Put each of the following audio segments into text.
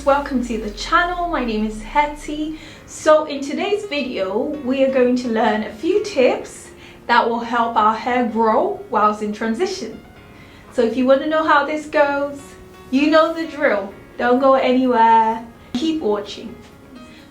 welcome to the channel. My name is Hetty. So in today's video we are going to learn a few tips that will help our hair grow whilst in transition. So if you want to know how this goes, you know the drill. Don't go anywhere, keep watching.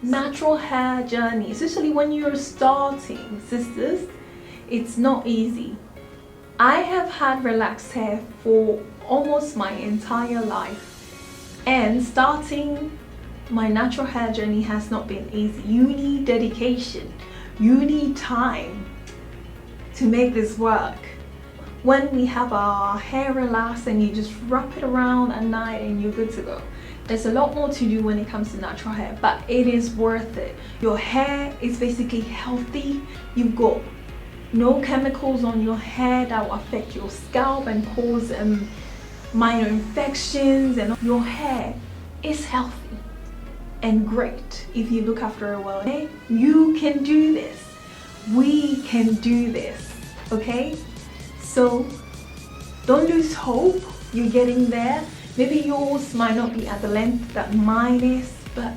Natural hair journey, especially when you're starting, sisters, it's not easy. I have had relaxed hair for almost my entire life, and starting my natural hair journey has not been easy. You need dedication, you need time to make this work. When we have our hair relaxed and you just wrap it around at night and you're good to go. There's a lot more to do when it comes to natural hair, but it is worth it. Your hair is basically healthy. You've got no chemicals on your hair that will affect your scalp and cause minor infections, and your hair is healthy and great if you look after it well. Okay? You can do this. We can do this. Okay? So don't lose hope. You're getting there. Maybe yours might not be at the length that mine is, but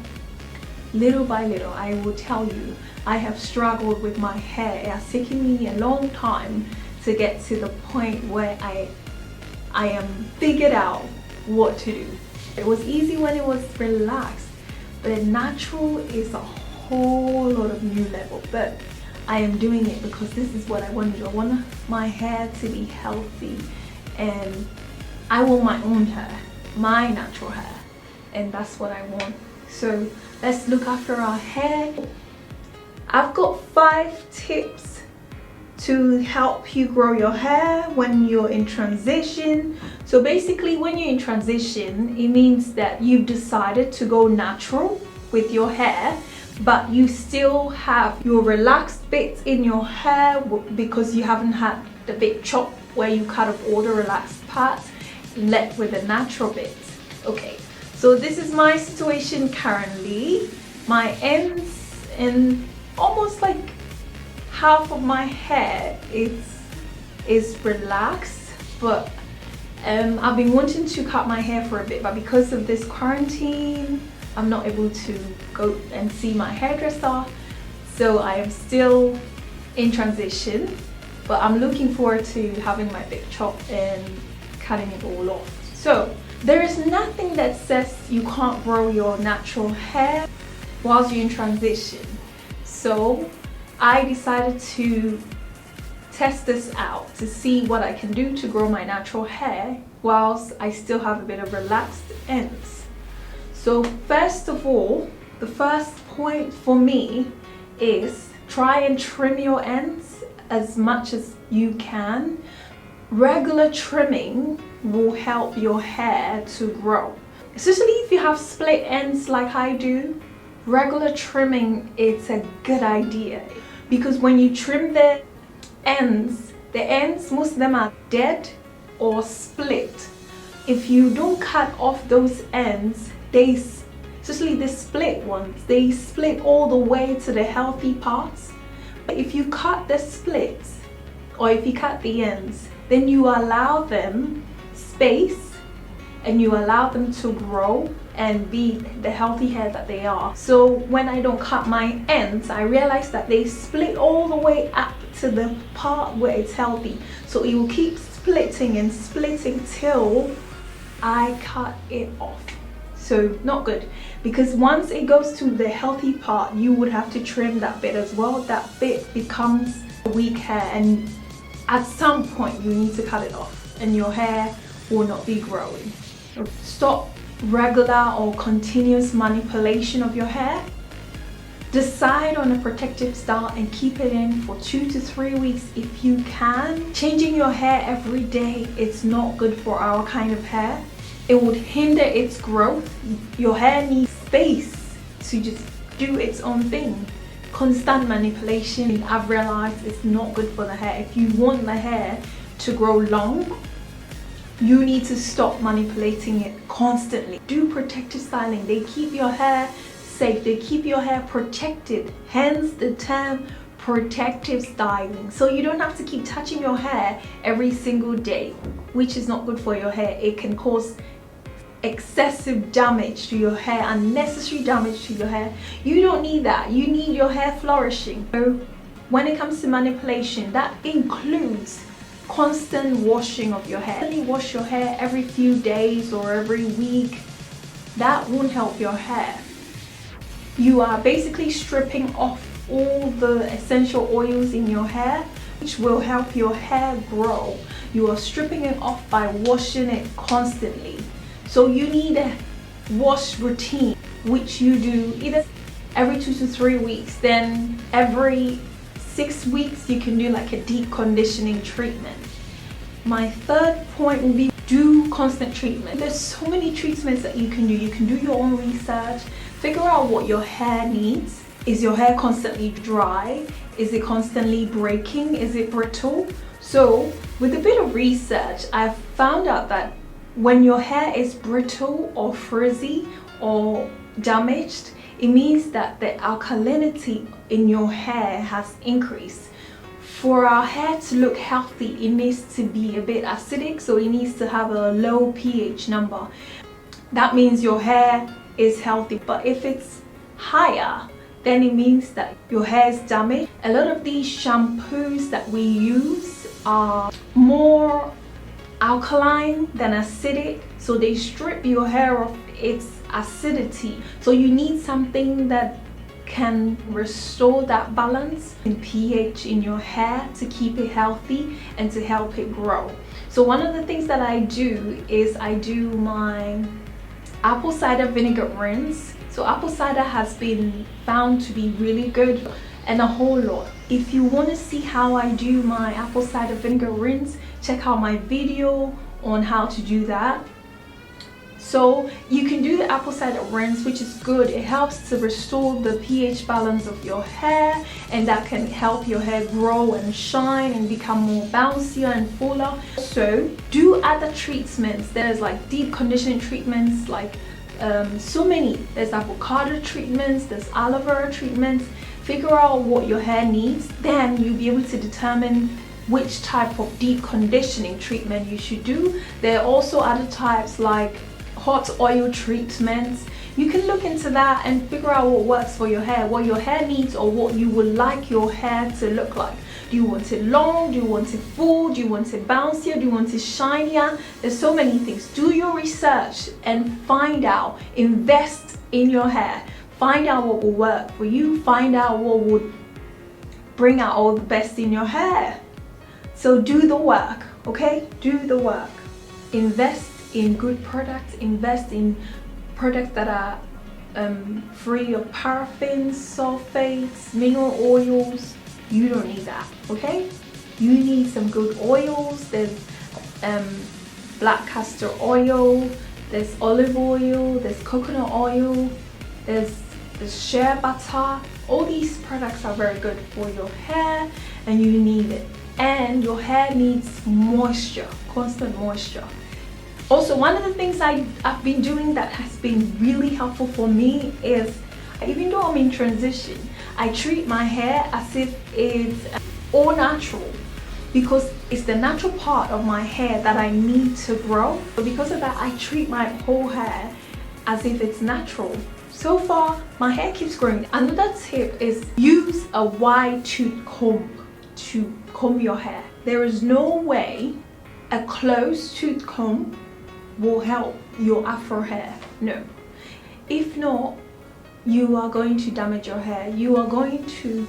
little by little, I will tell you, I have struggled with my hair. It has taken me a long time to get to the point where I am figured out what to do. It was easy when it was relaxed, but natural is a whole lot of new level. But I am doing it because this is what I want to do. I want my hair to be healthy, and I want my own hair, my natural hair, and that's what I want. So let's look after our hair. I've got 5 tips to help you grow your hair when you're in transition. So basically, when you're in transition, it means that you've decided to go natural with your hair, but you still have your relaxed bits in your hair because you haven't had the big chop where you cut off all the relaxed parts, left with the natural bits. Okay, so this is my situation currently. My ends and almost like half of my hair is relaxed, but I've been wanting to cut my hair for a bit, but because of this quarantine I'm not able to go and see my hairdresser, so I am still in transition, but I'm looking forward to having my big chop and cutting it all off. So there is nothing that says you can't grow your natural hair whilst you're in transition. So I decided to test this out to see what I can do to grow my natural hair whilst I still have a bit of relaxed ends. So first of all, the first point for me is try and trim your ends as much as you can. Regular trimming will help your hair to grow, especially if you have split ends like I do. Regular trimming is a good idea because when you trim the ends, most of them are dead or split. If you don't cut off those ends, especially the split ones, they split all the way to the healthy parts. But if you cut the splits, or if you cut the ends, then you allow them space and you allow them to grow and be the healthy hair that they are. So when I don't cut my ends, I realize that they split all the way up to the part where it's healthy. So it will keep splitting and splitting till I cut it off. So not good, because once it goes to the healthy part, you would have to trim that bit as well. That bit becomes weak hair, and at some point you need to cut it off and your hair will not be growing. Stop regular or continuous manipulation of your hair. Decide on a protective style and keep it in for 2 to 3 weeks if you can. Changing your hair every day, it's not good for our kind of hair. It would hinder its growth. Your hair needs space to just do its own thing. Constant manipulation, I've realized, is not good for the hair. If you want the hair to grow long, you need to stop manipulating it constantly. Do protective styling. They keep your hair safe. They keep your hair protected. Hence the term protective styling. So you don't have to keep touching your hair every single day, which is not good for your hair. It can cause excessive damage to your hair, unnecessary damage to your hair. You don't need that. You need your hair flourishing. So when it comes to manipulation, that includes constant washing of your hair. Only wash your hair every few days or every week. That won't help your hair. You are basically stripping off all the essential oils in your hair, which will help your hair grow. You are stripping it off by washing it constantly. So you need a wash routine, which you do either every 2 to 3 weeks. Then every 6 weeks you can do like a deep conditioning treatment. My third point will be do constant treatment. There's so many treatments that you can do. You can do your own research, figure out what your hair needs. Is your hair constantly dry? Is it constantly breaking? Is it brittle? So with a bit of research, I've found out that when your hair is brittle or frizzy or damaged, it means that the alkalinity in your hair has increased. For our hair to look healthy, it needs to be a bit acidic, so it needs to have a low pH number. That means your hair is healthy. But if it's higher, then it means that your hair is damaged. A lot of these shampoos that we use are more alkaline than acidic, so they strip your hair of its acidity. So you need something that can restore that balance in pH in your hair to keep it healthy and to help it grow. So one of the things that I do is I do my apple cider vinegar rinse. So apple cider has been found to be really good, and a whole lot. If you want to see how I do my apple cider vinegar rinse, check out my video on how to do that. So you can do the apple cider rinse, which is good. It helps to restore the pH balance of your hair, and that can help your hair grow and shine and become more bouncier and fuller. So do other treatments. There's like deep conditioning treatments, like so many. There's avocado treatments, there's aloe vera treatments. Figure out what your hair needs, then you'll be able to determine which type of deep conditioning treatment you should do. There are also other types like hot oil treatments. You can look into that and figure out what works for your hair, what your hair needs, or what you would like your hair to look like. Do you want it long? Do you want it full? Do you want it bouncier? Do you want it shinier? There's so many things. Do your research and find out. Invest in your hair. Find out what will work for you. Find out what would bring out all the best in your hair. So do the work, okay? Do the work. Invest in good products. Invest in products that are free of paraffins, sulfates, mineral oils. You don't need that, okay? You need some good oils. There's black castor oil, there's olive oil, there's coconut oil, there's shea butter. All these products are very good for your hair, and you need it. And your hair needs moisture, constant moisture. Also, one of the things I've been doing that has been really helpful for me is, even though I'm in transition, I treat my hair as if it's all natural, because it's the natural part of my hair that I need to grow. So because of that, I treat my whole hair as if it's natural. So far, my hair keeps growing. Another tip is use a wide tooth comb to comb your hair. There is no way a closed tooth comb will help your afro hair. No. If not, you are going to damage your hair. You are going to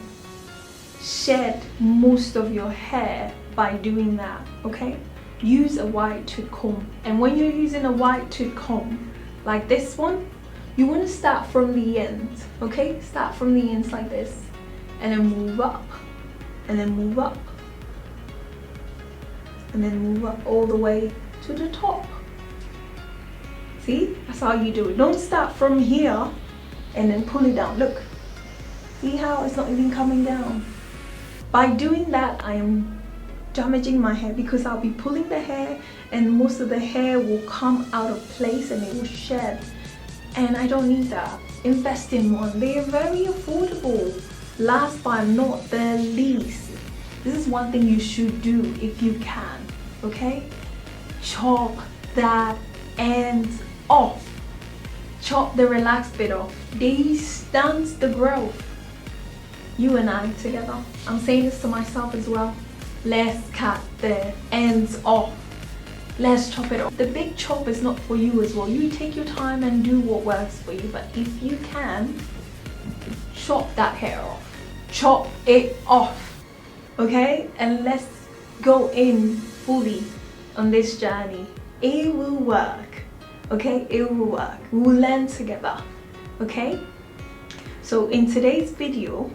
shed most of your hair by doing that, okay? Use a wide tooth comb. And when you're using a wide tooth comb, like this one, you want to start from the end, okay? Start from the ends like this, and then move up, and then move up, and then move up all the way to the top. See, that's how you do it. Don't start from here and then pull it down. Look, see how it's not even coming down? By doing that, I am damaging my hair, because I'll be pulling the hair and most of the hair will come out of place and it will shed. And I don't need that. Invest in one. They are very affordable. Last but not the least, this is one thing you should do if you can, okay? Chop that end off. Chop the relaxed bit off. This stunts the growth. You and I together. I'm saying this to myself as well. Let's cut the ends off. Let's chop it off. The big chop is not for you as well. You take your time and do what works for you. But if you can, chop that hair off. Chop it off. Okay? And let's go in fully on this journey. It will work. Okay? It will work. We will learn together. Okay? So in today's video,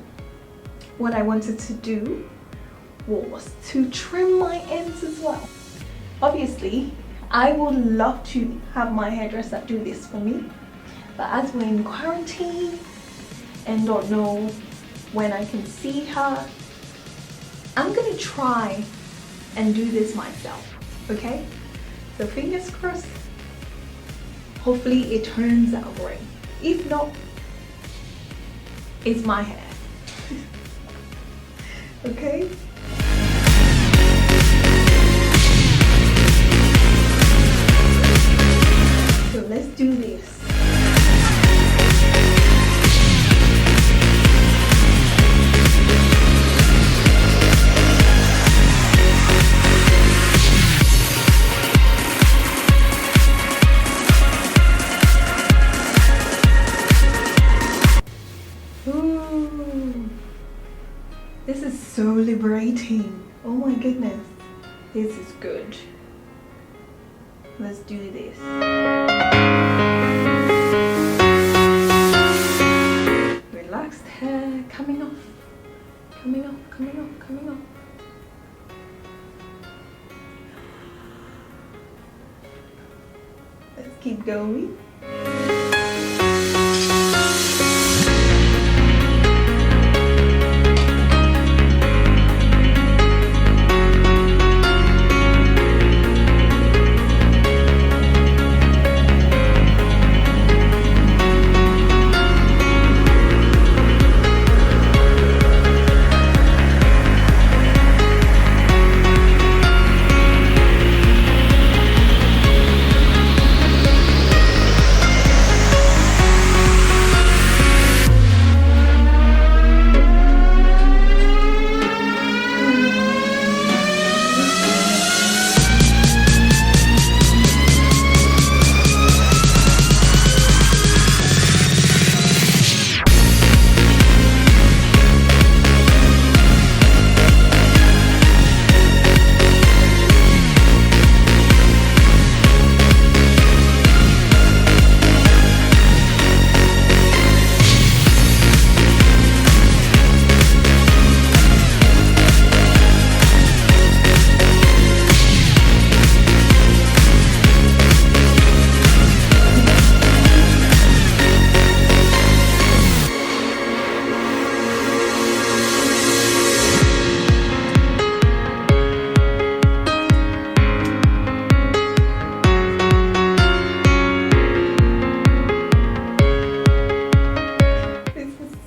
what I wanted to do was to trim my ends as well. Obviously, I would love to have my hairdresser do this for me, but as we're in quarantine and don't know when I can see her, I'm gonna try and do this myself, okay? So fingers crossed, hopefully it turns out great. If not, it's my hair. Okay? So let's do this. This is so liberating. Oh my goodness. This is good. Let's do this. Relaxed hair coming off. Coming off, coming off, coming off. Let's keep going.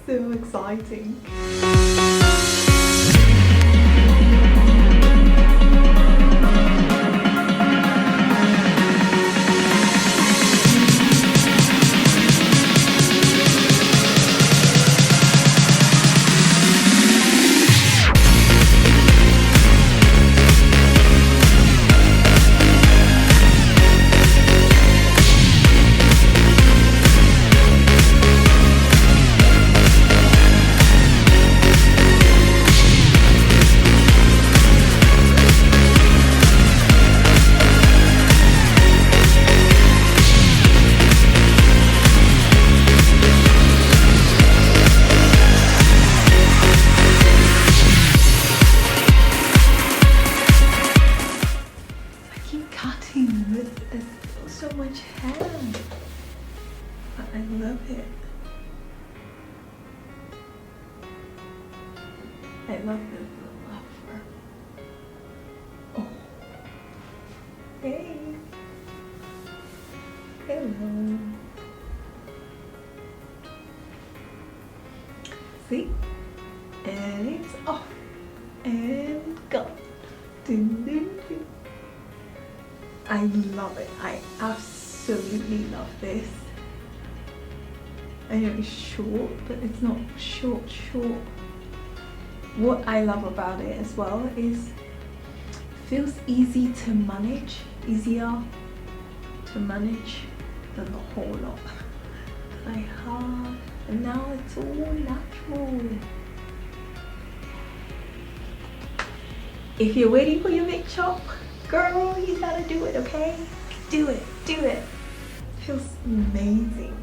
So exciting. There's so much hair, but I love it. I love this little afro. Oh, hey, hello. See, and it's off and gone. Dun, dun, dun. I love it. I absolutely absolutely love this. I know it's short, but it's not short. What I love about it as well is it feels easy to manage, easier to manage than the whole lot I have. And now it's all natural. If you're waiting for your big chop, girl, you gotta do it, okay? Do it. Feels amazing.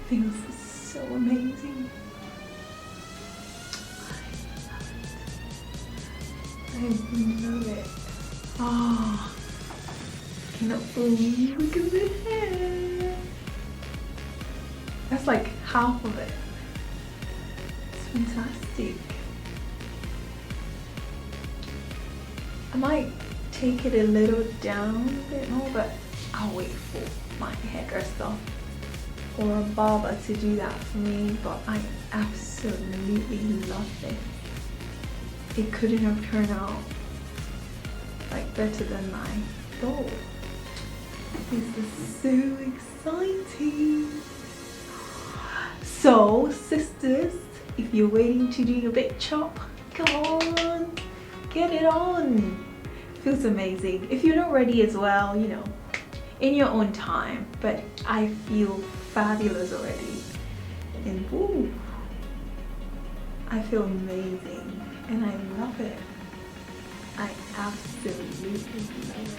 Feels so amazing. I love it. Oh, cannot believe, look at the hair. That's like half of it. It's fantastic. I might take it a little down a bit more, but I'll wait for my hairdresser or a barber to do that for me. But I absolutely love this. It couldn't have turned out like better than I thought. This is so exciting. So sisters, if you're waiting to do your big chop, come on, get it on. Feels amazing. If you're not ready as well, you know, in your own time, but I feel fabulous already. And woo, I feel amazing and I love it. I absolutely love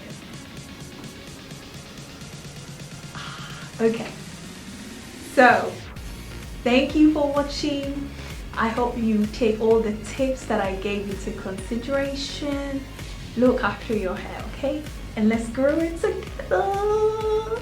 it. Okay, so thank you for watching. I hope you take all the tips that I gave into consideration. Look after your hair, okay? And let's grow it together.